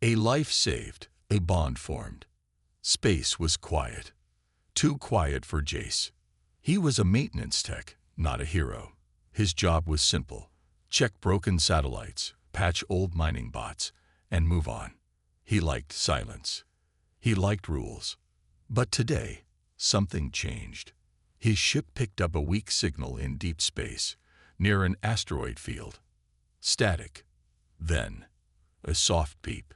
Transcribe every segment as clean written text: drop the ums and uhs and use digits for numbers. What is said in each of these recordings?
A life saved, a bond formed. Space was quiet. Too quiet for Jace. He was a maintenance tech, not a hero. His job was simple. Check broken satellites, patch old mining bots, and move on. He liked silence. He liked rules. But today, something changed. His ship picked up a weak signal in deep space, near an asteroid field. Static. Then, a soft beep.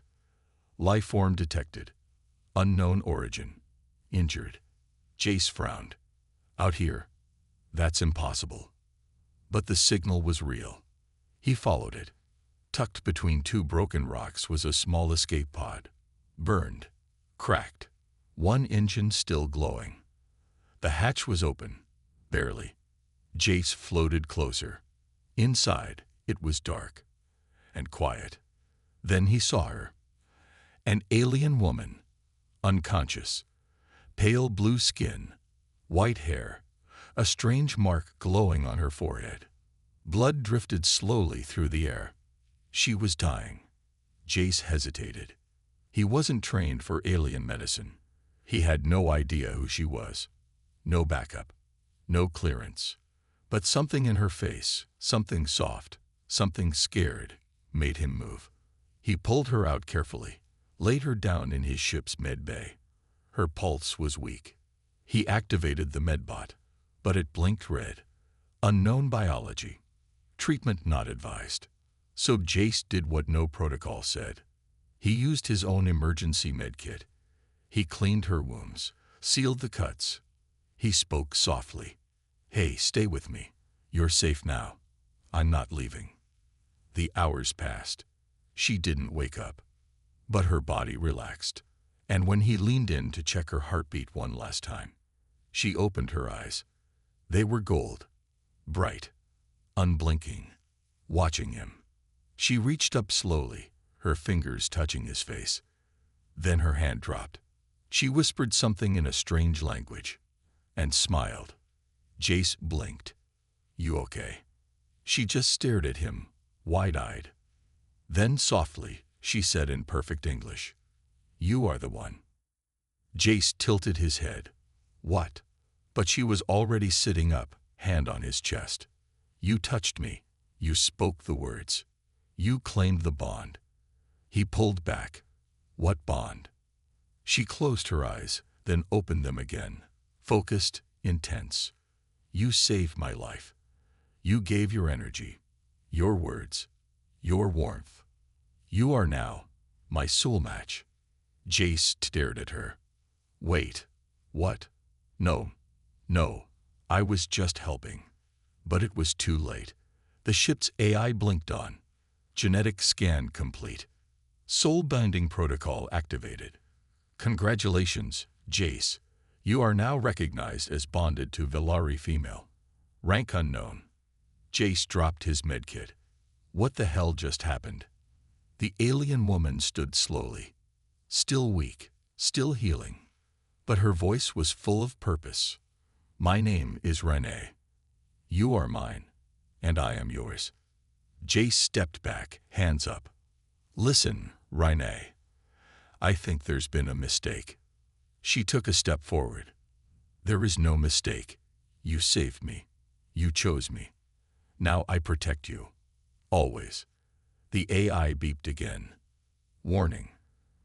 Life form detected. Unknown origin. Injured. Jace frowned. Out here, that's impossible. But the signal was real. He followed it. Tucked between two broken rocks was a small escape pod. Burned. Cracked. One engine still glowing. The hatch was open. Barely. Jace floated closer. Inside, it was dark. And quiet. Then he saw her. An alien woman. Unconscious. Pale blue skin. White hair. A strange mark glowing on her forehead. Blood drifted slowly through the air. She was dying. Jace hesitated. He wasn't trained for alien medicine. He had no idea who she was. No backup. No clearance. But something in her face, something soft, something scared, made him move. He pulled her out carefully, laid her down in his ship's med bay. Her pulse was weak. He activated the medbot, but it blinked red. Unknown biology. Treatment not advised. So Jace did what no protocol said. He used his own emergency medkit. He cleaned her wounds, sealed the cuts. He spoke softly. "Hey, stay with me. You're safe now. I'm not leaving." The hours passed. She didn't wake up. But her body relaxed. And when he leaned in to check her heartbeat one last time, she opened her eyes. They were gold. Bright. Unblinking. Watching him. She reached up slowly, her fingers touching his face. Then her hand dropped. She whispered something in a strange language. And smiled. Jace blinked. "You okay?" She just stared at him, wide-eyed. Then softly, she said in perfect English, "You are the one." Jace tilted his head. "What?" But she was already sitting up, hand on his chest. "You touched me. You spoke the words. You claimed the bond." He pulled back. "What bond?" She closed her eyes, then opened them again. Focused, intense. "You saved my life. You gave your energy, your words, your warmth. You are now my soul match." Jace stared at her. "Wait. What? No. No. I was just helping." But it was too late. The ship's AI blinked on. Genetic scan complete. Soul binding protocol activated. "Congratulations, Jace. You are now recognized as bonded to Velari female. Rank unknown." Jace dropped his medkit. What the hell just happened? The alien woman stood slowly. Still weak, still healing. But her voice was full of purpose. "My name is Renee. You are mine, and I am yours." Jace stepped back, hands up. "Listen, Renee. I think there's been a mistake." She took a step forward. "There is no mistake. You saved me. You chose me. Now I protect you. Always." The AI beeped again. "Warning.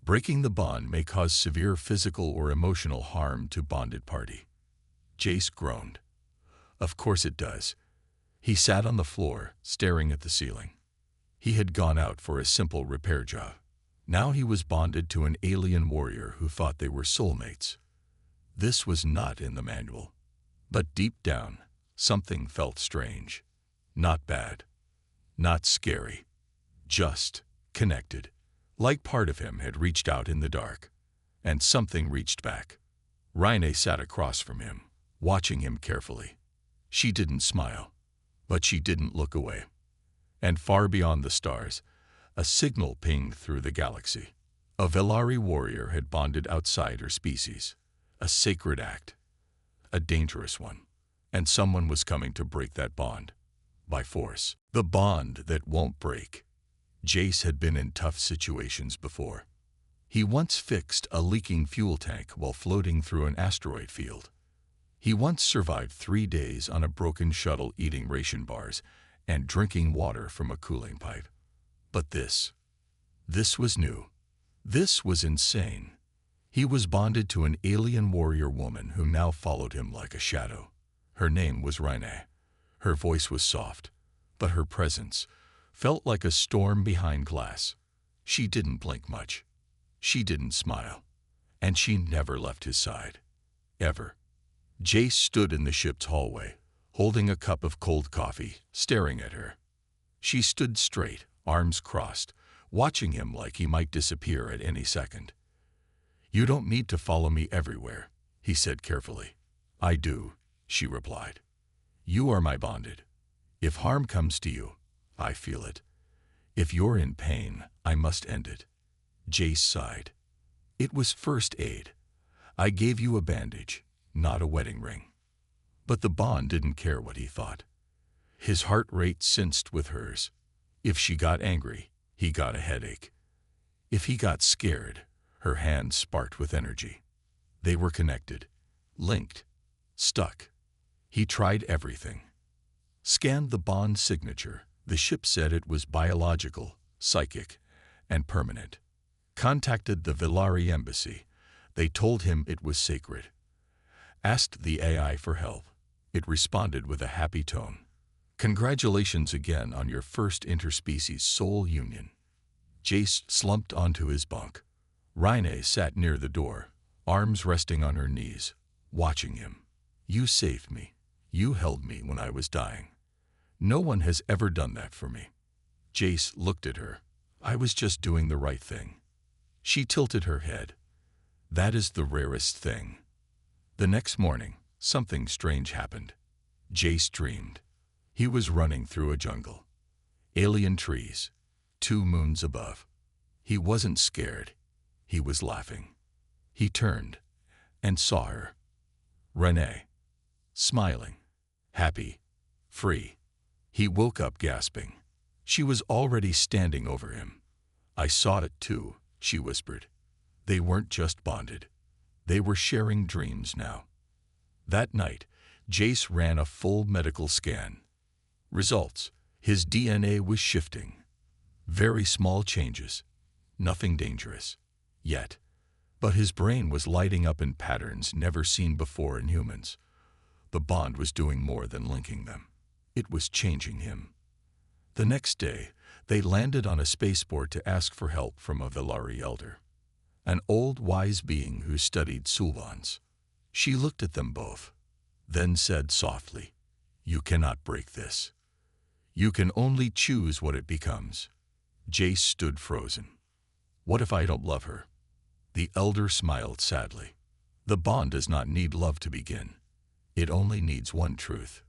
Breaking the bond may cause severe physical or emotional harm to bonded party." Jace groaned. "Of course it does." He sat on the floor, staring at the ceiling. He had gone out for a simple repair job. Now he was bonded to an alien warrior who thought they were soulmates. This was not in the manual. But deep down, something felt strange. Not bad. Not scary. Just connected. Like part of him had reached out in the dark. And something reached back. Renee sat across from him, watching him carefully. She didn't smile. But she didn't look away. And far beyond the stars, a signal pinged through the galaxy. A Velari warrior had bonded outside her species. A sacred act. A dangerous one. And someone was coming to break that bond. By force. The bond that won't break. Jace had been in tough situations before. He once fixed a leaking fuel tank while floating through an asteroid field. He once survived 3 days on a broken shuttle eating ration bars and drinking water from a cooling pipe. But this was new. This was insane. He was bonded to an alien warrior woman who now followed him like a shadow. Her name was Rene. Her voice was soft, but her presence felt like a storm behind glass. She didn't blink much. She didn't smile. And she never left his side. Ever. Jace stood in the ship's hallway, holding a cup of cold coffee, staring at her. She stood straight, arms crossed, watching him like he might disappear at any second. "You don't need to follow me everywhere," he said carefully. "I do," she replied. "You are my bonded. If harm comes to you, I feel it. If you're in pain, I must end it." Jace sighed. "It was first aid. I gave you a bandage, not a wedding ring." But the bond didn't care what he thought. His heart rate synced with hers. If she got angry, he got a headache. If he got scared, her hands sparked with energy. They were connected, linked, stuck. He tried everything. Scanned the bond signature. The ship said it was biological, psychic, and permanent. Contacted the Villari embassy. They told him it was sacred. Asked the AI for help. It responded with a happy tone. "Congratulations again on your first interspecies soul union." Jace slumped onto his bunk. Rene sat near the door, arms resting on her knees, watching him. "You saved me. You held me when I was dying. No one has ever done that for me." Jace looked at her. "I was just doing the right thing." She tilted her head. "That is the rarest thing." The next morning, something strange happened. Jace dreamed. He was running through a jungle. Alien trees, 2 moons above. He wasn't scared. He was laughing. He turned and saw her. Renee. Smiling. Happy. Free. He woke up gasping. She was already standing over him. "I saw it too," she whispered. They weren't just bonded. They were sharing dreams now. That night, Jace ran a full medical scan. Results: his DNA was shifting. Very small changes. Nothing dangerous. Yet. But his brain was lighting up in patterns never seen before in humans. The bond was doing more than linking them. It was changing him. The next day, they landed on a spaceport to ask for help from a Villari elder. An old, wise being who studied Sulvans. She looked at them both, then said softly, "You cannot break this. You can only choose what it becomes." Jace stood frozen. "What if I don't love her?" The elder smiled sadly. "The bond does not need love to begin. It only needs one truth.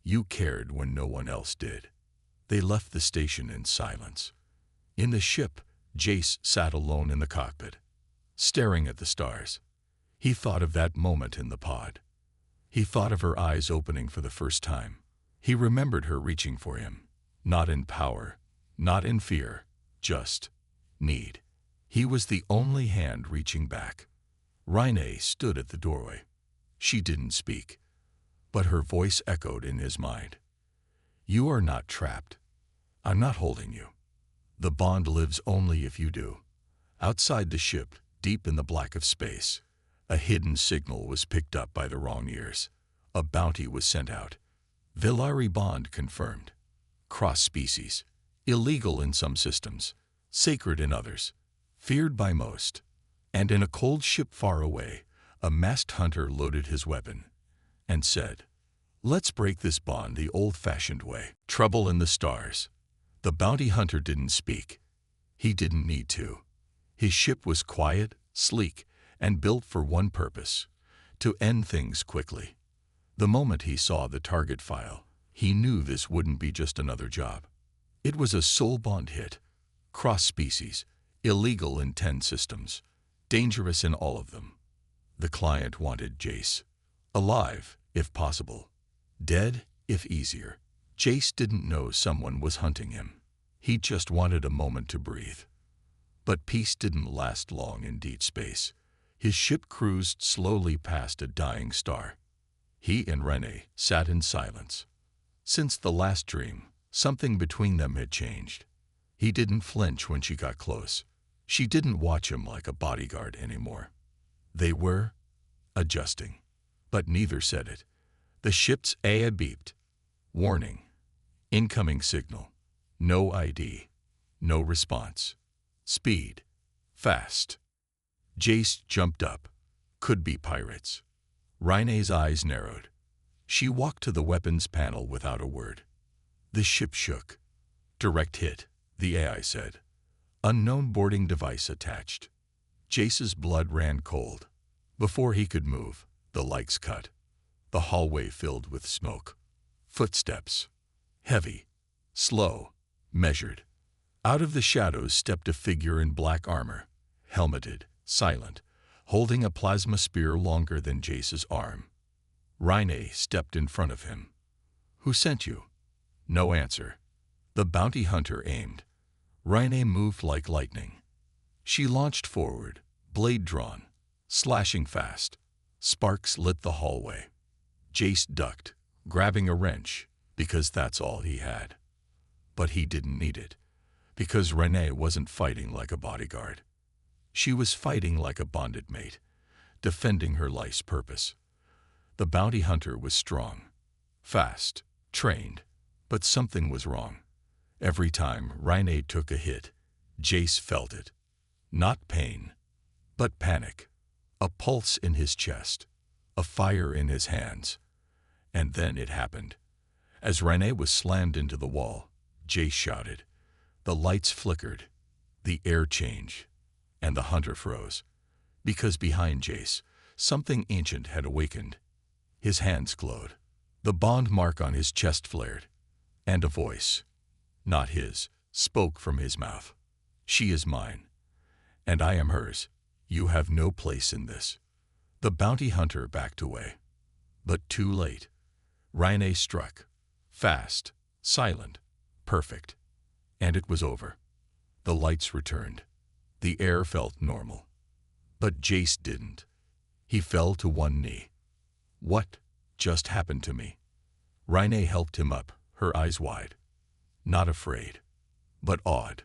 You cared when no one else did." They left the station in silence. In the ship, Jace sat alone in the cockpit, staring at the stars. He thought of that moment in the pod. He thought of her eyes opening for the first time. He remembered her reaching for him, not in power, not in fear, just need. He was the only hand reaching back. Rene stood at the doorway. She didn't speak, but her voice echoed in his mind. "You are not trapped. I'm not holding you. The bond lives only if you do." Outside the ship, deep in the black of space, a hidden signal was picked up by the wrong ears. A bounty was sent out. Villari bond confirmed. Cross-species. Illegal in some systems. Sacred in others. Feared by most. And in a cold ship far away, a masked hunter loaded his weapon and said, "Let's break this bond the old-fashioned way." Trouble in the stars. The bounty hunter didn't speak. He didn't need to. His ship was quiet, sleek, and built for one purpose: to end things quickly. The moment he saw the target file, he knew this wouldn't be just another job. It was a soul bond hit. Cross-species, illegal in 10 systems, dangerous in all of them. The client wanted Jace. Alive, if possible. Dead, if easier. Jace didn't know someone was hunting him. He just wanted a moment to breathe. But peace didn't last long in deep space. His ship cruised slowly past a dying star. He and Renee sat in silence. Since the last dream, something between them had changed. He didn't flinch when she got close. She didn't watch him like a bodyguard anymore. They were adjusting, but neither said it. The ship's AI beeped. Warning. Incoming signal. No ID. No response. Speed. Fast. Jace jumped up. Could be pirates. Renee's eyes narrowed. She walked to the weapons panel without a word. The ship shook. Direct hit, the AI said. Unknown boarding device attached. Jace's blood ran cold. Before he could move, the lights cut. The hallway filled with smoke. Footsteps. Heavy. Slow. Measured. Out of the shadows stepped a figure in black armor. Helmeted. Silent. Holding a plasma spear longer than Jace's arm. Renee stepped in front of him. Who sent you? No answer. The bounty hunter aimed. Renee moved like lightning. She launched forward, blade drawn, slashing fast. Sparks lit the hallway. Jace ducked, grabbing a wrench, because that's all he had. But he didn't need it, because Renee wasn't fighting like a bodyguard. She was fighting like a bonded mate, defending her life's purpose. The bounty hunter was strong, fast, trained, but something was wrong. Every time Renee took a hit, Jace felt it. Not pain, but panic. A pulse in his chest, a fire in his hands. And then it happened. As Renee was slammed into the wall, Jace shouted. The lights flickered, the air changed, and the hunter froze. Because behind Jace, something ancient had awakened. His hands glowed. The bond mark on his chest flared. And a voice, not his, spoke from his mouth. She is mine, and I am hers. You have no place in this. The bounty hunter backed away. But too late. Renee struck. Fast, silent, perfect. And it was over. The lights returned. The air felt normal. But Jace didn't. He fell to one knee. What just happened to me? Renee helped him up, her eyes wide. Not afraid, but awed.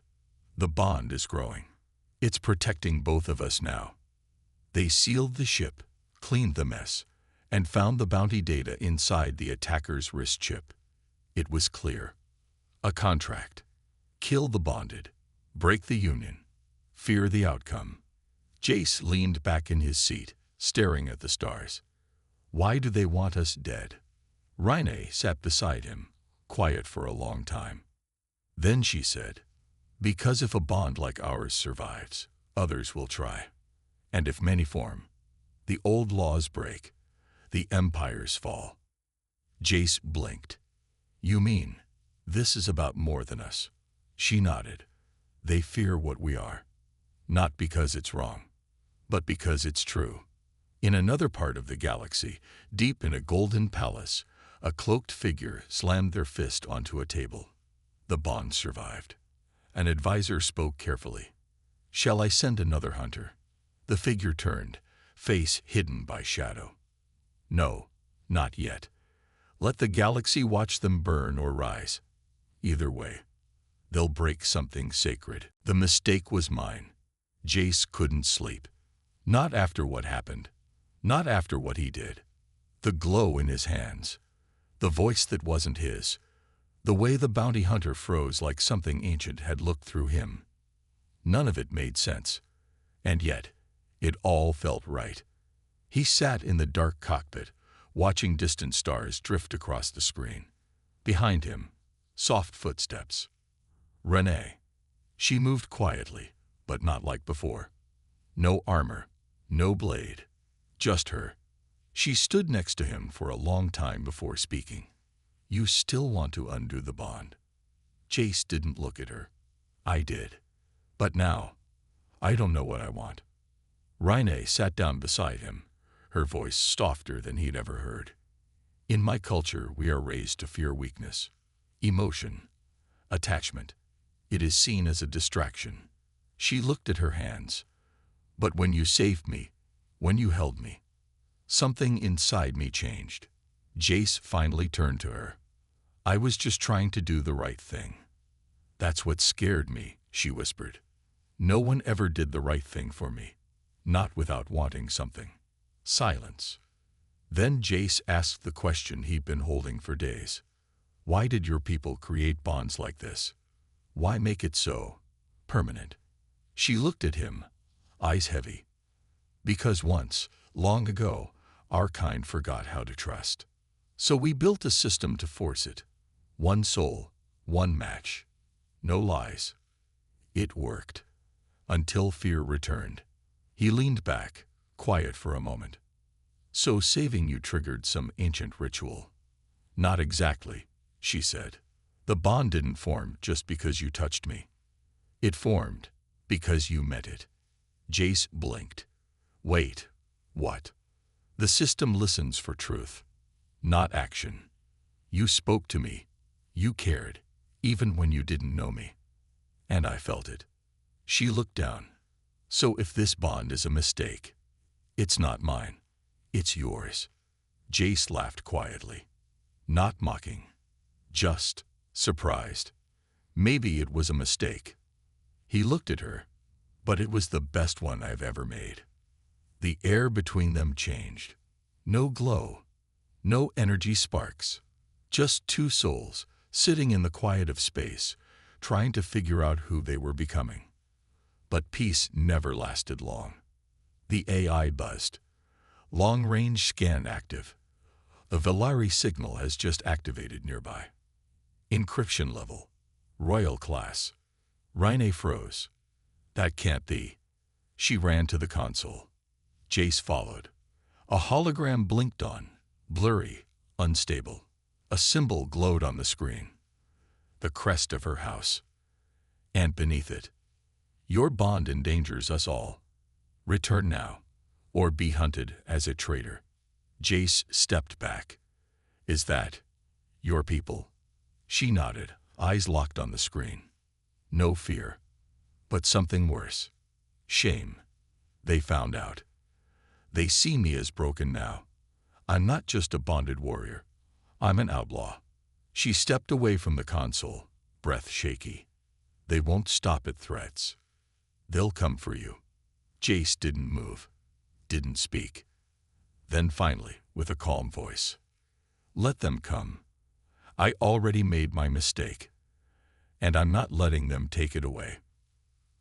The bond is growing. It's protecting both of us now. They sealed the ship, cleaned the mess, and found the bounty data inside the attacker's wrist chip. It was clear. A contract. Kill the bonded. Break the union. Fear the outcome. Jace leaned back in his seat, staring at the stars. Why do they want us dead? Renee sat beside him, quiet for a long time. Then she said, because if a bond like ours survives, others will try. And if many form, the old laws break, the empires fall. Jace blinked. You mean, this is about more than us? She nodded. They fear what we are. Not because it's wrong, but because it's true. In another part of the galaxy, deep in a golden palace, a cloaked figure slammed their fist onto a table. The bond survived. An advisor spoke carefully. Shall I send another hunter? The figure turned, face hidden by shadow. No, not yet. Let the galaxy watch them burn or rise. Either way, they'll break something sacred. The mistake was mine. Jace couldn't sleep. Not after what happened. Not after what he did. The glow in his hands. The voice that wasn't his. The way the bounty hunter froze like something ancient had looked through him. None of it made sense. And yet, it all felt right. He sat in the dark cockpit, watching distant stars drift across the screen. Behind him, soft footsteps. Renee. She moved quietly, but not like before. No armor, no blade, just her. She stood next to him for a long time before speaking. You still want to undo the bond. Jace didn't look at her. I did. But now, I don't know what I want. Renee sat down beside him, her voice softer than he'd ever heard. In my culture, we are raised to fear weakness, emotion, attachment. It is seen as a distraction. She looked at her hands. But when you saved me, when you held me, something inside me changed. Jace finally turned to her. I was just trying to do the right thing. That's what scared me, she whispered. No one ever did the right thing for me, not without wanting something. Silence. Then Jace asked the question he'd been holding for days. Why did your people create bonds like this? Why make it so permanent? She looked at him, eyes heavy. Because once, long ago, our kind forgot how to trust. So we built a system to force it. One soul, one match. No lies. It worked. Until fear returned. He leaned back, quiet for a moment. So saving you triggered some ancient ritual. Not exactly, she said. The bond didn't form just because you touched me. It formed because you meant it. Jace blinked. Wait, what? The system listens for truth, not action. You spoke to me. You cared, even when you didn't know me. And I felt it. She looked down. So if this bond is a mistake, it's not mine. It's yours. Jace laughed quietly. Not mocking. Just surprised. Maybe it was a mistake. He looked at her. But it was the best one I've ever made. The air between them changed. No glow. No energy sparks. Just two souls sitting in the quiet of space, trying to figure out who they were becoming. But peace never lasted long. The AI buzzed. Long-range scan active. The Velari signal has just activated nearby. Encryption level. Royal class. Rhine froze. That can't be. She ran to the console. Jace followed. A hologram blinked on, blurry, unstable. A symbol glowed on the screen. The crest of her house. And beneath it, your bond endangers us all. Return now, or be hunted as a traitor. Jace stepped back. Is that your people? She nodded, eyes locked on the screen. No fear, but something worse. Shame. They found out. They see me as broken now. I'm not just a bonded warrior. I'm an outlaw. She stepped away from the console, breath shaky. They won't stop at threats. They'll come for you. Jace didn't move, didn't speak. Then finally, with a calm voice, let them come. I already made my mistake, and I'm not letting them take it away.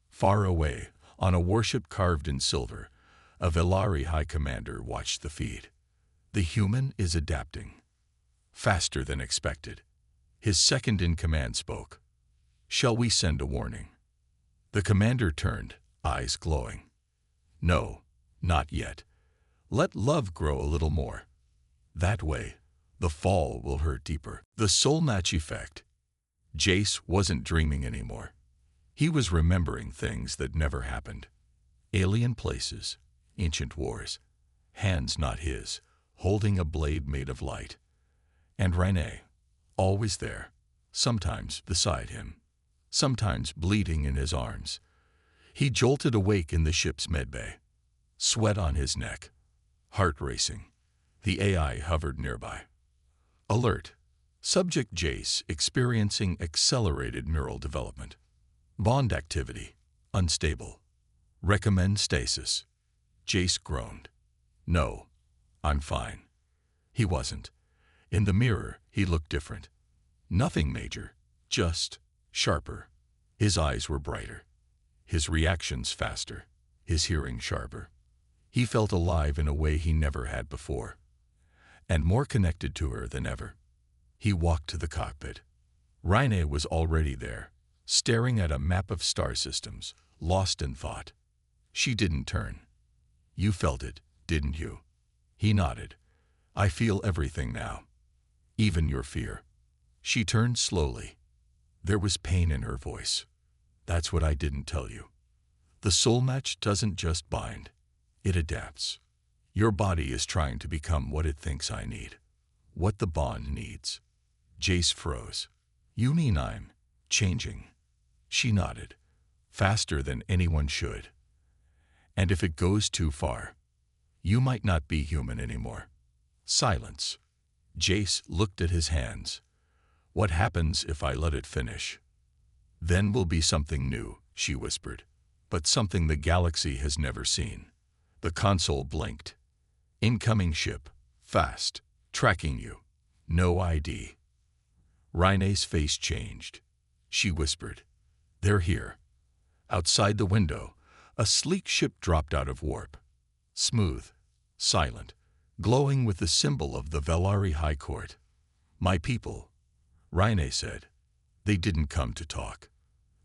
Far away, on a warship carved in silver, a Velari High Commander watched the feed. The human is adapting. Faster than expected. His second-in-command spoke. Shall we send a warning? The commander turned, eyes glowing. No, not yet. Let love grow a little more. That way, the fall will hurt deeper. The soul match effect. Jace wasn't dreaming anymore. He was remembering things that never happened. Alien places, ancient wars, hands not his, holding a blade made of light. And Rhine, always there, sometimes beside him, sometimes bleeding in his arms. He jolted awake in the ship's medbay, sweat on his neck, heart racing. The AI hovered nearby. Alert. Subject Jace experiencing accelerated neural development. Bond activity, unstable. Recommend stasis. Jace groaned. No, I'm fine. He wasn't. In the mirror, he looked different. Nothing major, just sharper. His eyes were brighter. His reactions faster. His hearing sharper. He felt alive in a way he never had before, and more connected to her than ever. He walked to the cockpit. Rhine was already there, staring at a map of star systems, lost in thought. She didn't turn. You felt it, didn't you? He nodded. I feel everything now, even your fear. She turned slowly. There was pain in her voice. That's what I didn't tell you. The soul match doesn't just bind, it adapts. Your body is trying to become what it thinks I need, what the bond needs. Jace froze. You mean I'm changing? She nodded. faster than anyone should. And if it goes too far, you might not be human anymore. Silence. Jace looked at his hands. What happens if I let it finish? Then will be something new, she whispered, but something the galaxy has never seen. The console blinked. Incoming ship, fast, tracking you. No ID. Raine's face changed. She whispered, they're here. Outside the window, a sleek ship dropped out of warp. Smooth, silent, glowing with the symbol of the Velari High Court. My people, Raine said. They didn't come to talk.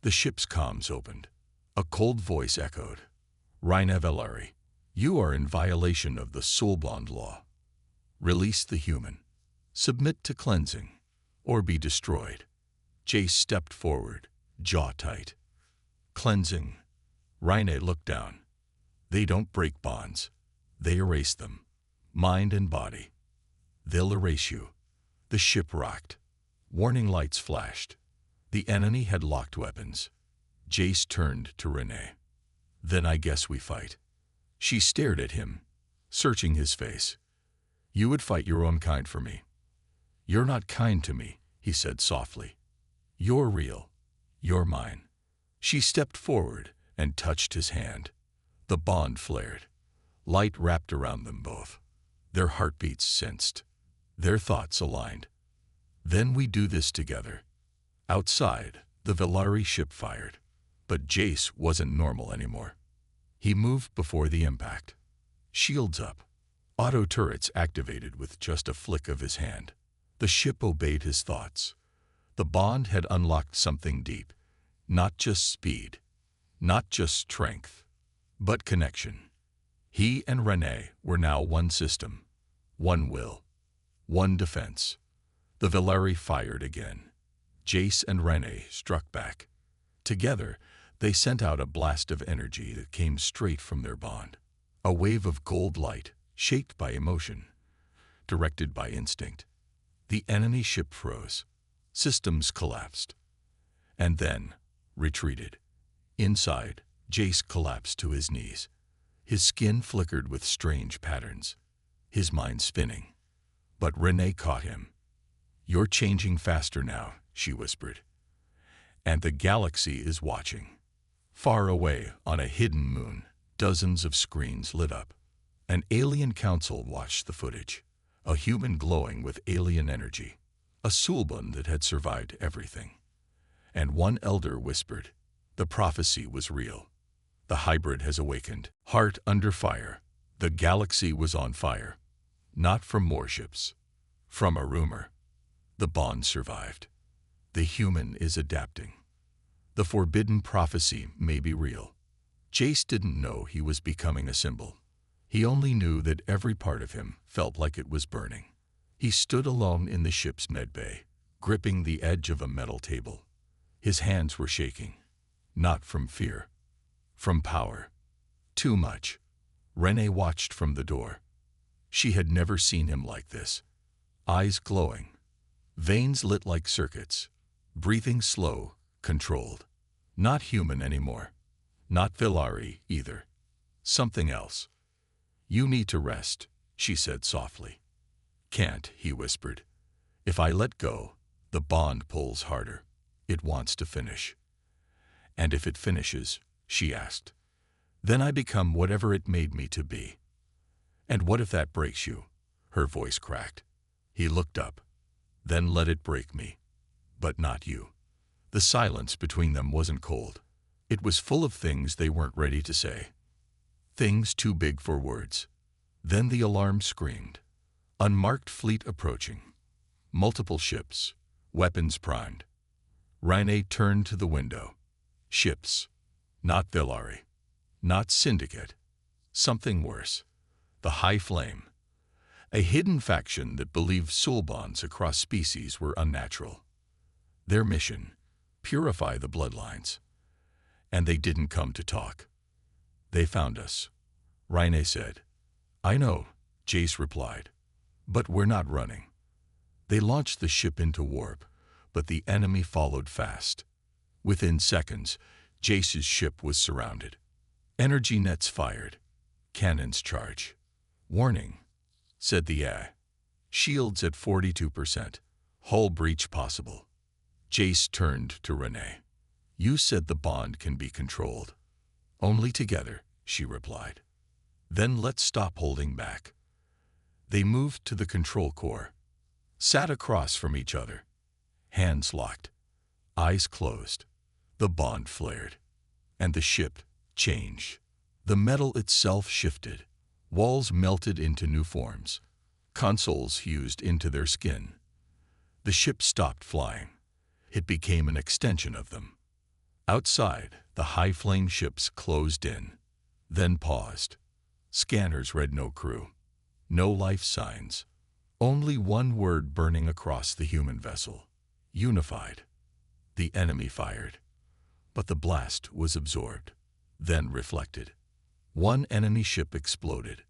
The ship's comms opened. A cold voice echoed. Raine Velari, you are in violation of the Soulbond law. Release the human. Submit to cleansing, or be destroyed. Jace stepped forward, jaw tight. Cleansing. Raine looked down. They don't break bonds. They erase them. Mind and body. They'll erase you. The ship rocked. Warning lights flashed. The enemy had locked weapons. Jace turned to Renee. Then I guess we fight. She stared at him, searching his face. You would fight your own kind for me. You're not kind to me, he said softly. You're real. You're mine. She stepped forward and touched his hand. The bond flared. Light wrapped around them both. Their heartbeats sensed. Their thoughts aligned. Then we do this together. Outside, the Velari ship fired. But Jace wasn't normal anymore. He moved before the impact. Shields up. Auto turrets activated with just a flick of his hand. The ship obeyed his thoughts. The bond had unlocked something deep. Not just speed. Not just strength. But connection. He and Renee were now one system. One will. One defense. The Velari fired again. Jace and Renee struck back. Together, they sent out a blast of energy that came straight from their bond. A wave of gold light, shaped by emotion, directed by instinct. The enemy ship froze. Systems collapsed. And then, retreated. Inside, Jace collapsed to his knees. His skin flickered with strange patterns. His mind spinning. But Renee caught him. You're changing faster now, she whispered. And the galaxy is watching. Far away, on a hidden moon, dozens of screens lit up. An alien council watched the footage. A human glowing with alien energy. A Soulbond that had survived everything. And one elder whispered, the prophecy was real. The hybrid has awakened. Heart under fire. The galaxy was on fire. Not from more ships. From a rumor. The bond survived. The human is adapting. The forbidden prophecy may be real. Jace didn't know he was becoming a symbol. He only knew that every part of him felt like it was burning. He stood alone in the ship's medbay, gripping the edge of a metal table. His hands were shaking. Not from fear. From power. Too much. Renee watched from the door. She had never seen him like this. Eyes glowing. Veins lit like circuits. Breathing slow, controlled. Not human anymore. Not Velari either. Something else. You need to rest, she said softly. Can't, he whispered. If I let go, the bond pulls harder. It wants to finish. And if it finishes, she asked, then I become whatever it made me to be. And what if that breaks you? Her voice cracked. He looked up. Then let it break me. But not you. The silence between them wasn't cold. It was full of things they weren't ready to say. Things too big for words. Then the alarm screamed. Unmarked fleet approaching. Multiple ships. Weapons primed. Raine turned to the window. Ships. Not Velari. Not Syndicate. Something worse. The High Flame. A hidden faction that believed soul bonds across species were unnatural. Their mission, purify the bloodlines. And they didn't come to talk. They found us, Raine said. I know, Jace replied. But we're not running. They launched the ship into warp, but the enemy followed fast. Within seconds, Jace's ship was surrounded. Energy nets fired. Cannons charge. "Warning," said the AI. "Shields at 42%. Hull breach possible." Jace turned to Renee. "You said the bond can be controlled." "Only together," she replied. "Then let's stop holding back." They moved to the control core, sat across from each other, hands locked, eyes closed. The bond flared, and the ship changed. The metal itself shifted. Walls melted into new forms. Consoles fused into their skin. The ship stopped flying. It became an extension of them. Outside, the high-flame ships closed in, then paused. Scanners read no crew, no life signs. Only one word burning across the human vessel: unified. The enemy fired, but the blast was absorbed, then reflected. One enemy ship exploded.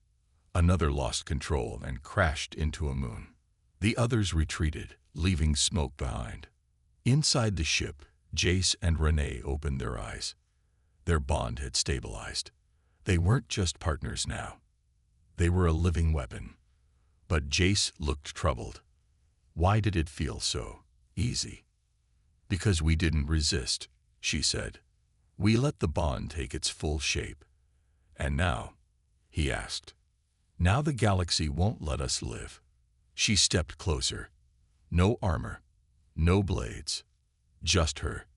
Another lost control and crashed into a moon. The others retreated, leaving smoke behind. Inside the ship, Jace and Renee opened their eyes. Their bond had stabilized. They weren't just partners now. They were a living weapon. But Jace looked troubled. "Why did it feel so easy?" "Because we didn't resist," she said. "We let the bond take its full shape." "And now?" he asked. "Now the galaxy won't let us live." She stepped closer. No armor, no blades, just her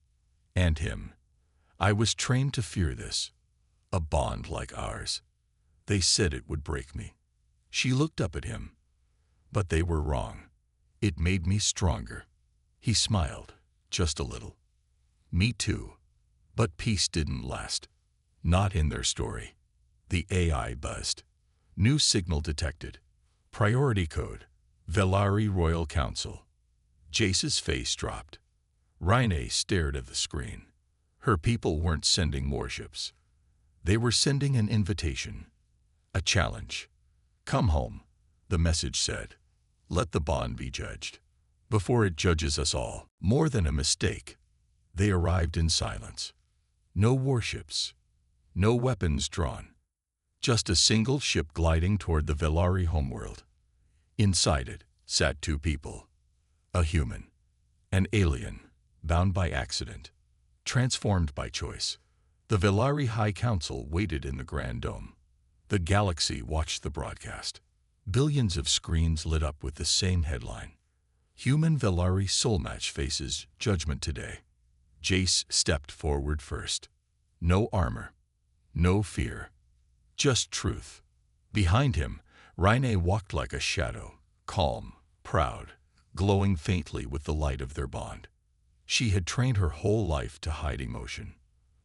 and him. "I was trained to fear this, a bond like ours. They said it would break me." She looked up at him. "But they were wrong. It made me stronger." He smiled, just a little. "Me too." But peace didn't last. Not in their story. The AI buzzed. New signal detected. Priority code: Velari Royal Council. Jace's face dropped. Renee stared at the screen. Her people weren't sending warships. They were sending an invitation. A challenge. "Come home," the message said. "Let the bond be judged, before it judges us all." More than a mistake. They arrived in silence. No warships. No weapons drawn. Just a single ship gliding toward the Velari homeworld. Inside it sat two people. A human. An alien, bound by accident. Transformed by choice. The Velari High Council waited in the Grand Dome. The galaxy watched the broadcast. Billions of screens lit up with the same headline: "Human Velari Soul Match faces judgment today." Jace stepped forward first. No armor. No fear. Just truth. Behind him, Renee walked like a shadow, calm, proud, glowing faintly with the light of their bond. She had trained her whole life to hide emotion,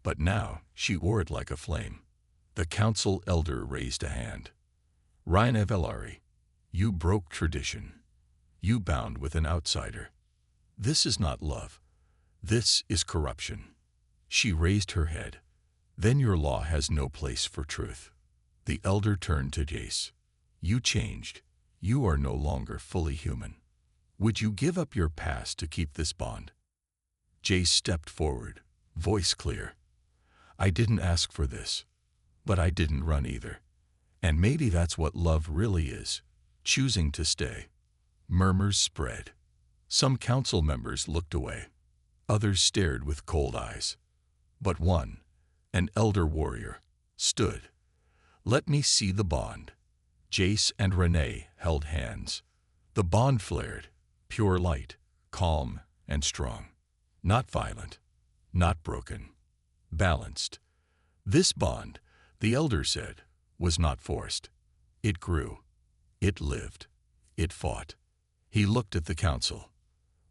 but now she wore it like a flame. The council elder raised a hand. "Renee Velari, you broke tradition. You bound with an outsider. This is not love. This is corruption." She raised her head. "Then your law has no place for truth." The elder turned to Jace. "You changed. You are no longer fully human. Would you give up your past to keep this bond?" Jace stepped forward, voice clear. "I didn't ask for this, but I didn't run either. And maybe that's what love really is, choosing to stay." Murmurs spread. Some council members looked away. Others stared with cold eyes. But one, an elder warrior, stood. "Let me see the bond." Jace and Renee held hands. The bond flared, pure light, calm and strong. Not violent, not broken, balanced. This bond, the elder said, was not forced. It grew. It lived. It fought. He looked at the council.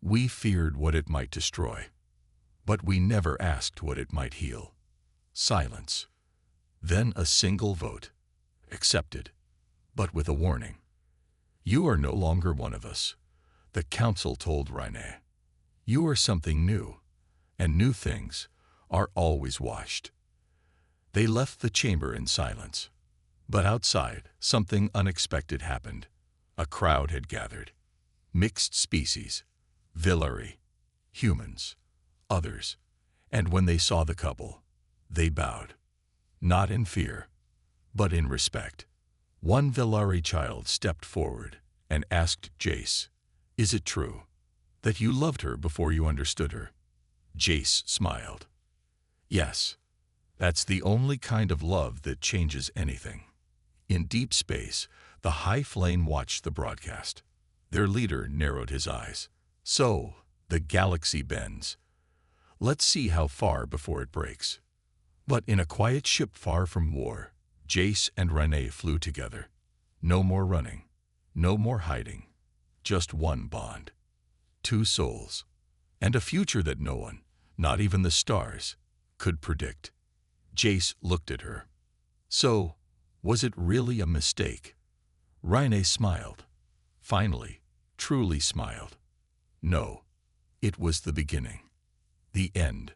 "We feared what it might destroy, but we never asked what it might heal." Silence. Then a single vote. Accepted, but with a warning. "You are no longer one of us," the council told Renee. "You are something new, and new things are always washed." They left the chamber in silence. But outside, something unexpected happened. A crowd had gathered. Mixed species, Velari, humans, others. And when they saw the couple, They bowed, not in fear, but in respect. One Villari child stepped forward and asked Jace, "Is it true that you loved her before you understood her?" Jace smiled. "Yes, that's the only kind of love that changes anything." In deep space, the High Flame watched the broadcast. Their leader narrowed his eyes. "So, the galaxy bends. Let's see how far before it breaks." But in a quiet ship far from war, Jace and Renee flew together. No more running, no more hiding, just one bond. Two souls, and a future that no one, not even the stars, could predict. Jace looked at her. "So, was it really a mistake?" Renee smiled. Finally, truly smiled. "No, it was the beginning. The end."